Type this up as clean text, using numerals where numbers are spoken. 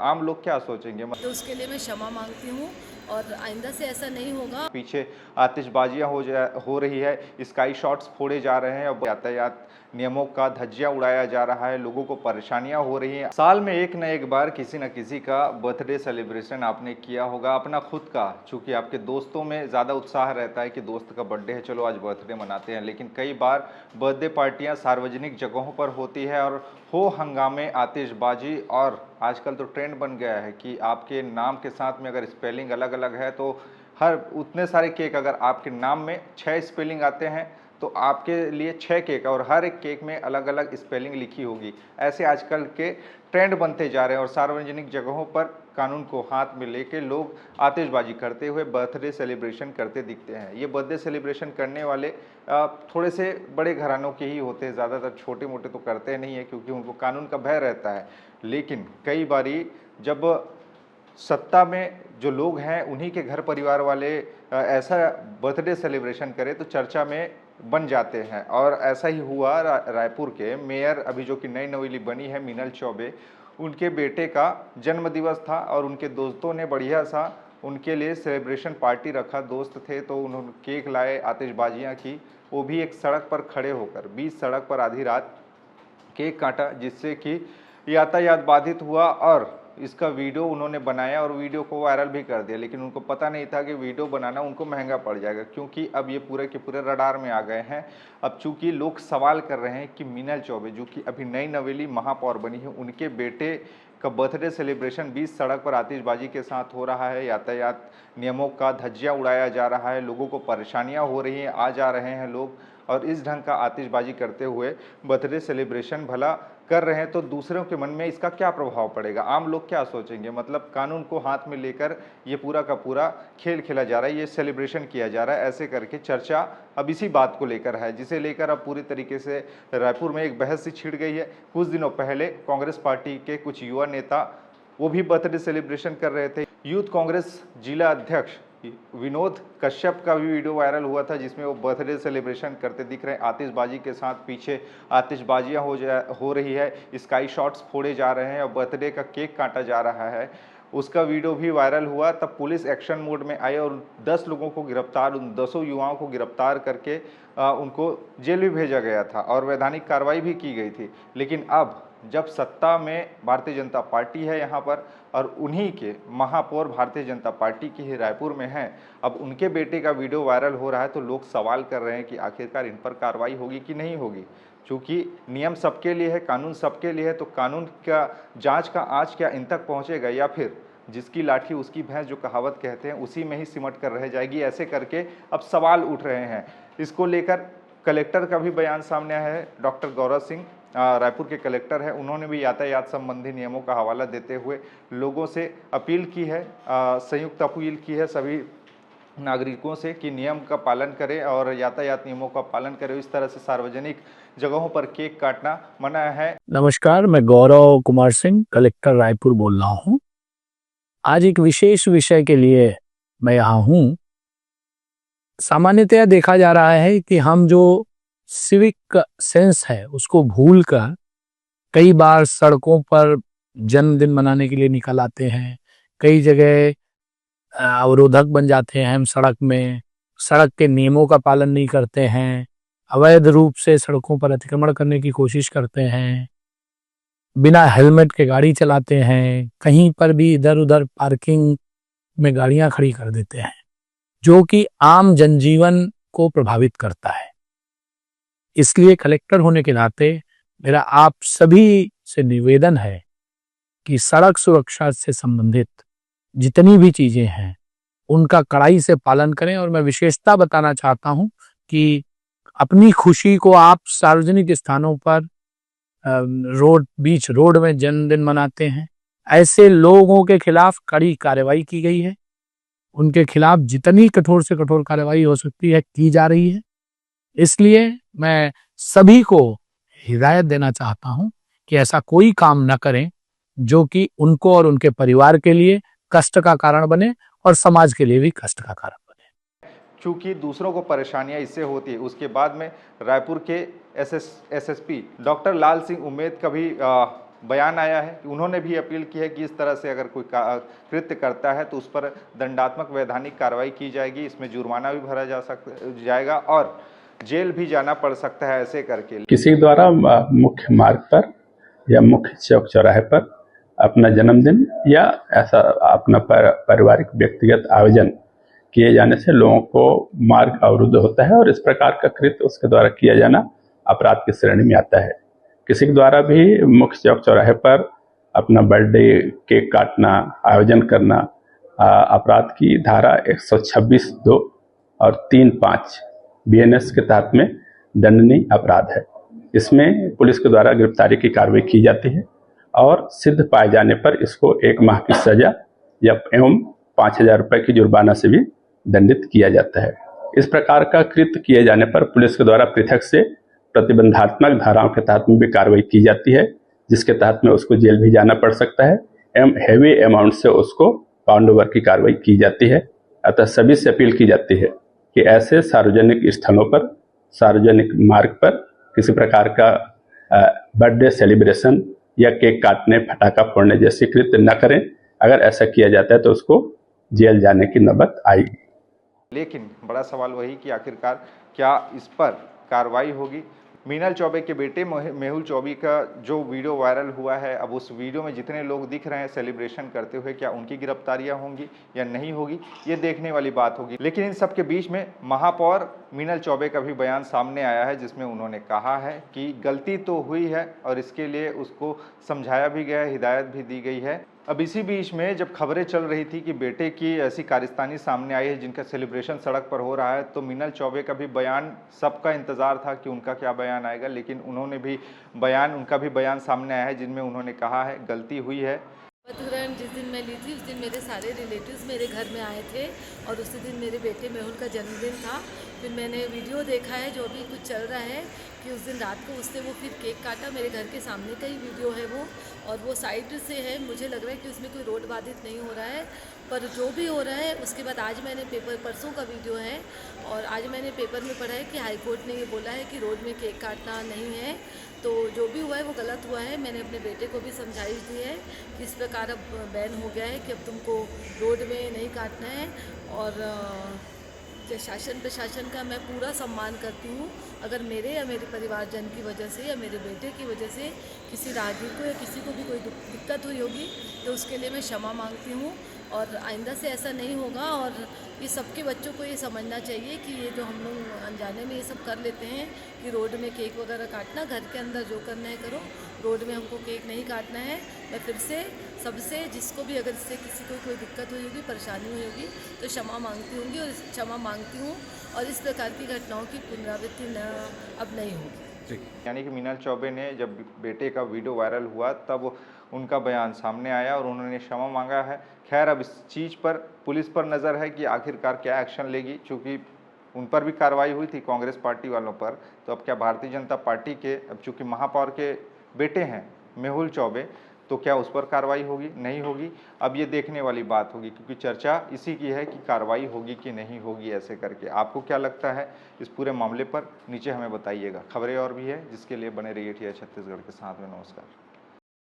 आम लोग क्या सोचेंगे? तो उसके लिए मैं क्षमा मांगती हूँ और आइंदा से ऐसा नहीं होगा। पीछे आतिशबाजियां हो रही है, स्काई शॉट्स फोड़े जा रहे हैं और यातायात नियमों का धज्जियां उड़ाया जा रहा है, लोगों को परेशानियां हो रही हैं। साल में एक न एक बार किसी न किसी का बर्थडे सेलिब्रेशन आपने किया होगा, अपना खुद का। चूंकि आपके दोस्तों में ज़्यादा उत्साह रहता है कि दोस्त का बर्थडे है, चलो आज बर्थडे मनाते हैं, लेकिन कई बार बर्थडे पार्टियां सार्वजनिक जगहों पर होती है और हो हंगामे, आतिशबाजी, और आजकल तो ट्रेंड बन गया है कि आपके नाम के साथ में अगर स्पेलिंग अलग अलग है तो हर उतने सारे केक, अगर आपके नाम में 6 स्पेलिंग आते हैं तो आपके लिए 6 केक, और हर एक केक में अलग अलग स्पेलिंग लिखी होगी। ऐसे आजकल के ट्रेंड बनते जा रहे हैं और सार्वजनिक जगहों पर कानून को हाथ में लेके लोग आतिशबाजी करते हुए बर्थडे सेलिब्रेशन करते दिखते हैं। ये बर्थडे सेलिब्रेशन करने वाले थोड़े से बड़े घरानों के ही होते हैं, ज़्यादातर छोटे मोटे तो करते नहीं है क्योंकि उनको कानून का भय रहता है। लेकिन कई बारी जब सत्ता में जो लोग हैं उन्हीं के घर परिवार वाले ऐसा बर्थडे सेलिब्रेशन करें तो चर्चा में बन जाते हैं। और ऐसा ही हुआ रायपुर के मेयर, अभी जो कि नई नवेली बनी है, मीनल चौबे, उनके बेटे का जन्मदिवस था और उनके दोस्तों ने बढ़िया सा उनके लिए सेलिब्रेशन पार्टी रखा। दोस्त थे तो उन्होंने केक लाए, आतिशबाजियाँ की, वो भी एक सड़क पर खड़े होकर, बीच सड़क पर आधी रात केक काटा, जिससे कि यातायात बाधित हुआ। और इसका वीडियो उन्होंने बनाया और वीडियो को वायरल भी कर दिया, लेकिन उनको पता नहीं था कि वीडियो बनाना उनको महंगा पड़ जाएगा, क्योंकि अब ये पूरे के पूरे रडार में आ गए हैं। अब चूंकि लोग सवाल कर रहे हैं कि मीनल चौबे, जो कि अभी नई नवेली महापौर बनी है, उनके बेटे का बर्थडे सेलिब्रेशन बीच सड़क पर आतिशबाजी के साथ हो रहा है, यातायात नियमों का धज्जियां उड़ाया जा रहा है, लोगों को परेशानियां हो रही हैं, आ जा रहे हैं लोग, और इस ढंग का आतिशबाजी करते हुए बर्थडे सेलिब्रेशन भला कर रहे हैं तो दूसरों के मन में इसका क्या प्रभाव पड़ेगा? आम लोग क्या सोचेंगे? मतलब कानून को हाथ में लेकर ये पूरा का पूरा खेल खेला जा रहा है, ये सेलिब्रेशन किया जा रहा है। ऐसे करके चर्चा अब इसी बात को लेकर है, जिसे लेकर अब पूरी तरीके से रायपुर में एक बहस सी छिड़ गई है। कुछ दिनों पहले कांग्रेस पार्टी के कुछ युवा नेता वो भी बर्थडे सेलिब्रेशन कर रहे थे। यूथ कांग्रेस जिला अध्यक्ष विनोद कश्यप का भी वीडियो वायरल हुआ था, जिसमें वो बर्थडे सेलिब्रेशन करते दिख रहे हैं आतिशबाजी के साथ। पीछे आतिशबाजियां हो रही है, स्काई शॉट्स फोड़े जा रहे हैं और बर्थडे का केक काटा जा रहा है। उसका वीडियो भी वायरल हुआ, तब पुलिस एक्शन मोड में आई और 10 लोगों को गिरफ्तार, उन 10 युवाओं को गिरफ्तार करके उनको जेल भी भेजा गया था और वैधानिक कार्रवाई भी की गई थी। लेकिन अब जब सत्ता में भारतीय जनता पार्टी है यहाँ पर, और उन्हीं के महापौर भारतीय जनता पार्टी की ही रायपुर में हैं, अब उनके बेटे का वीडियो वायरल हो रहा है, तो लोग सवाल कर रहे हैं कि आखिरकार इन पर कार्रवाई होगी कि नहीं होगी। चूँकि नियम सबके लिए है, कानून सबके लिए है, तो कानून का जांच का आँच क्या इन तक पहुँचेगा, या फिर जिसकी लाठी उसकी भैंस, जो कहावत कहते हैं, उसी में ही सिमट कर रह जाएगी? ऐसे करके अब सवाल उठ रहे हैं। इसको लेकर कलेक्टर का भी बयान सामने आया है। डॉक्टर गौरव सिंह रायपुर के कलेक्टर हैं, उन्होंने भी यातायात संबंधी नियमों का हवाला देते हुए लोगों से अपील की है, संयुक्त अपील की है सभी नागरिकों से कि नियम का पालन करें और यातायात नियमों का पालन करें। इस तरह से सार्वजनिक जगहों पर केक काटना मना है। नमस्कार, मैं गौरव कुमार सिंह, कलेक्टर रायपुर बोल रहा हूँ। आज एक विशेष विषय के लिए मैं यहाँ हूँ। सामान्यतया देखा जा रहा है कि हम जो सिविक सेंस है उसको भूलकर कई बार सड़कों पर जन्मदिन मनाने के लिए निकल आते हैं। कई जगह अवरोधक बन जाते हैं हम सड़क में, सड़क के नियमों का पालन नहीं करते हैं, अवैध रूप से सड़कों पर अतिक्रमण करने की कोशिश करते हैं, बिना हेलमेट के गाड़ी चलाते हैं, कहीं पर भी इधर उधर पार्किंग में गाड़ियां खड़ी कर देते हैं, जो कि आम जनजीवन को प्रभावित करता है। इसलिए कलेक्टर होने के नाते मेरा आप सभी से निवेदन है कि सड़क सुरक्षा से संबंधित जितनी भी चीजें हैं उनका कड़ाई से पालन करें। और मैं विशेषता बताना चाहता हूं कि अपनी खुशी को आप सार्वजनिक स्थानों पर बीच रोड में जन्मदिन मनाते हैं, ऐसे लोगों के खिलाफ कड़ी कार्रवाई की गई है। उनके खिलाफ जितनी कठोर से कठोर कार्रवाई हो सकती है की जा रही है। इसलिए मैं सभी को हिदायत देना चाहता हूं कि ऐसा कोई काम न करें जो कि उनको और उनके परिवार के लिए कष्ट का कारण बने और समाज के लिए भी कष्ट का कारण बने। चूंकि दूसरों को परेशानियां इससे होती है। उसके बाद में रायपुर के एसएसपी डॉक्टर लाल सिंह उमेद का भी बयान आया है कि उन्होंने भी अपील की है कि इस तरह से अगर कोई कृत्य करता है तो उस पर दंडात्मक वैधानिक कार्रवाई की जाएगी, इसमें जुर्माना भी भरा जाएगा और जेल भी जाना पड़ सकता है ऐसे करके। किसी द्वारा मुख्य मार्ग पर या मुख्य चौक चौराहे पर अपना जन्मदिन या ऐसा अपना पारिवारिक व्यक्तिगत आयोजन किए जाने से लोगों को मार्ग अवरुद्ध होता है और इस प्रकार का कृत्य उसके द्वारा किया जाना अपराध की श्रेणी में आता है। किसी के द्वारा भी मुख्य चौक चौराहे पर अपना बर्थडे केक काटना, आयोजन करना अपराध की धारा 126(2) और 3(5) BNS के तहत में दंडनीय अपराध है। इसमें पुलिस के द्वारा गिरफ्तारी की कार्रवाई की जाती है और सिद्ध पाए जाने पर इसको 1 माह की सजा या एवं 5,000 रुपये की जुर्माना से भी दंडित किया जाता है। इस प्रकार का कृत्य किए जाने पर पुलिस के द्वारा पृथक से प्रतिबंधात्मक धाराओं के तहत में भी कार्रवाई की जाती है, जिसके तहत में उसको जेल भी जाना पड़ सकता है एवं हैवी अमाउंट से उसको पाउंड ओवर की कार्रवाई की जाती है। अतः सभी से अपील की जाती है कि ऐसे सार्वजनिक स्थलों पर, सार्वजनिक मार्ग पर किसी प्रकार का बर्थडे सेलिब्रेशन या केक काटने, पटाखा फोड़ने जैसे कृत्य न करें। अगर ऐसा किया जाता है तो उसको जेल जाने की नौबत आएगी। लेकिन बड़ा सवाल वही कि आखिरकार क्या इस पर कार्रवाई होगी। मीनल चौबे के बेटे मेहुल चौबे का जो वीडियो वायरल हुआ है, अब उस वीडियो में जितने लोग दिख रहे हैं सेलिब्रेशन करते हुए, क्या उनकी गिरफ्तारियां होंगी या नहीं होगी, ये देखने वाली बात होगी। लेकिन इन सब के बीच में महापौर मीनल चौबे का भी बयान सामने आया है, जिसमें उन्होंने कहा है कि गलती तो हुई है और इसके लिए उसको समझाया भी गया है, हिदायत भी दी गई है। अब इसी बीच में जब खबरें चल रही थी कि बेटे की ऐसी कारस्तानी सामने आई है जिनका सेलिब्रेशन सड़क पर हो रहा है, तो मीनल चौबे का भी बयान, सबका इंतज़ार था कि उनका क्या बयान आएगा, लेकिन उनका भी बयान सामने आया है जिनमें उन्होंने कहा है गलती हुई है। शपथ ग्रहण जिस दिन मैं ली थी उस दिन मेरे सारे रिलेटिव्स मेरे घर में आए थे और उसी दिन मेरे बेटे मेहुल का जन्मदिन था। फिर मैंने वीडियो देखा है जो अभी कुछ चल रहा है कि उस दिन रात को उसने वो फिर केक काटा, मेरे घर के सामने का ही वीडियो है वो, और वो साइड से है। मुझे लग रहा है कि उसमें कोई रोड बाधित नहीं हो रहा है, पर जो भी हो रहा है उसके बाद आज मैंने परसों का वीडियो है और आज मैंने पेपर में पढ़ा है कि हाई कोर्ट ने ये बोला है कि रोड में केक काटना नहीं है। तो जो भी हुआ है वो गलत हुआ है। मैंने अपने बेटे को भी समझाइश दी है कि इस प्रकार अब बैन हो गया है कि अब तुमको रोड में नहीं काटना है। और शासन प्रशासन का मैं पूरा सम्मान करती हूँ। अगर मेरे या मेरे परिवारजन की वजह से या मेरे बेटे की वजह से किसी राहगीर को या किसी को भी कोई दिक्कत हुई होगी तो उसके लिए मैं क्षमा मांगती हूँ और आइंदा से ऐसा नहीं होगा। और ये सबके बच्चों को ये समझना चाहिए कि ये जो हम लोग अनजाने में ये सब कर लेते हैं कि रोड में केक वगैरह काटना, घर के अंदर जो करना है करो, रोड में हमको केक नहीं काटना है। मैं फिर से सबसे, जिसको भी अगर इससे किसी को कोई दिक्कत हुई होगी, परेशानी हुई होगी, तो क्षमा मांगती हूँ और इस प्रकार की घटनाओं की पुनरावृत्ति अब नहीं होगी। यानी कि मीनल चौबे ने जब बेटे का वीडियो वायरल हुआ तब उनका बयान सामने आया और उन्होंने क्षमा मांगा है। खैर, अब इस चीज़ पर पुलिस पर नज़र है कि आखिरकार क्या एक्शन लेगी, चूँकि उन पर भी कार्रवाई हुई थी कांग्रेस पार्टी वालों पर, तो अब क्या भारतीय जनता पार्टी के, अब चूँकि महापौर के बेटे हैं मेहुल चौबे, तो क्या उस पर कार्रवाई होगी नहीं होगी, अब ये देखने वाली बात होगी, क्योंकि चर्चा इसी की है कि कार्रवाई होगी कि नहीं होगी ऐसे करके। आपको क्या लगता है इस पूरे मामले पर, नीचे हमें बताइएगा। खबरें और भी है जिसके लिए बने रहिए TI छत्तीसगढ़ के साथ में। नमस्कार।